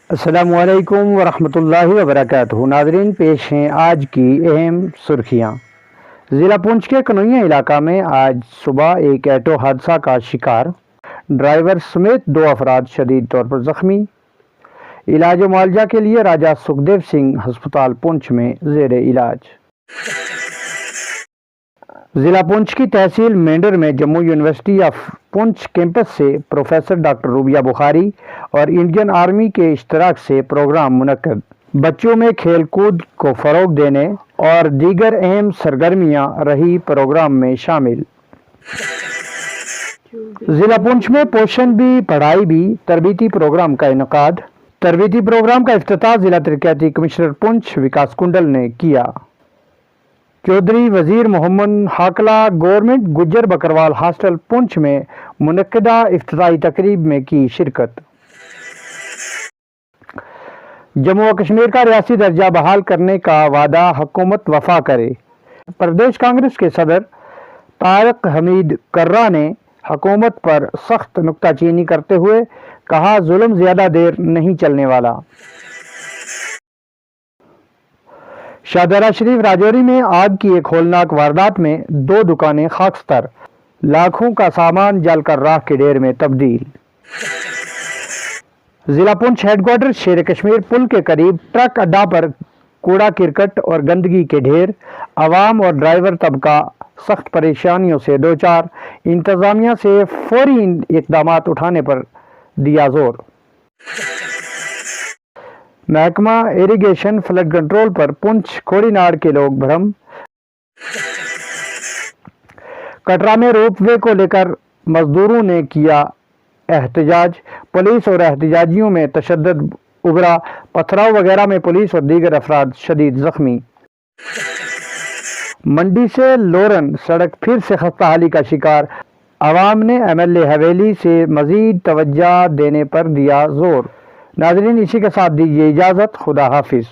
السلام علیکم ورحمۃ اللہ وبرکاتہ۔ ناظرین، پیش ہیں آج کی اہم سرخیاں۔ ضلع پونچھ کے کنوئیاں علاقہ میں آج صبح ایک ایٹو حادثہ کا شکار، ڈرائیور سمیت 2 افراد شدید طور پر زخمی۔ علاج و معالجہ کے لیے راجہ سکھدیو سنگھ ہسپتال پونچھ میں زیر علاج۔ ضلع پونچھ کی تحصیل مینڈر میں Jammu university of Poonch campus سے پروفیسر ڈاکٹر روبیہ بخاری اور انڈین آرمی کے اشتراک سے پروگرام منعقد۔ بچوں میں کھیل کود کو فروغ دینے اور دیگر اہم سرگرمیاں رہی پروگرام میں شامل۔ ضلع پونچھ میں پوشن بھی پڑھائی بھی تربیتی پروگرام کا انعقاد۔ تربیتی پروگرام کا افتتاح ضلع ترقیاتی کمشنر پونچھ وکاس کنڈل نے کیا۔ چودھری وزیر محمد ہاکلہ گورنمنٹ گجر بکروال ہاسٹل پونچھ میں منعقدہ افتتاحی تقریب میں کی شرکت۔ جموں و کشمیر کا ریاستی درجہ بحال کرنے کا وعدہ حکومت وفا کرے۔ پردیش کانگریس کے صدر طارق حمید کرہ نے حکومت پر سخت نکتہ چینی کرتے ہوئے کہا، ظلم زیادہ دیر نہیں چلنے والا۔ شاہدرہ شریف راجوری میں آگ کی ایک ہولناک واردات میں 2 دکانیں خاکستر، لاکھوں کا سامان جل کر راکھ کے ڈھیر میں تبدیل۔ ضلع پونچھ ہیڈ کوارٹر شیر کشمیر پل کے قریب ٹرک اڈہ پر کوڑا کرکٹ اور گندگی کے ڈھیر، عوام اور ڈرائیور طبقہ سخت پریشانیوں سے دوچار، انتظامیہ سے فوری اقدامات اٹھانے پر دیا زور۔ محکمہ ایریگیشن فلڈ کنٹرول پر پونچھ کھوڑی ناڑ کے لوگ بھرم۔ کٹرا میں روپ وے کو لے کر مزدوروں نے کیا احتجاج، پولیس اور احتجاجیوں میں تشدد ابھرا، پتھراؤ وغیرہ میں پولیس اور دیگر افراد شدید زخمی۔ منڈی سے لورن سڑک پھر سے خستہ حالی کا شکار، عوام نے MLA حویلی سے مزید توجہ دینے پر دیا زور۔ ناظرین، اسی کے ساتھ دیجیے اجازت، خدا حافظ۔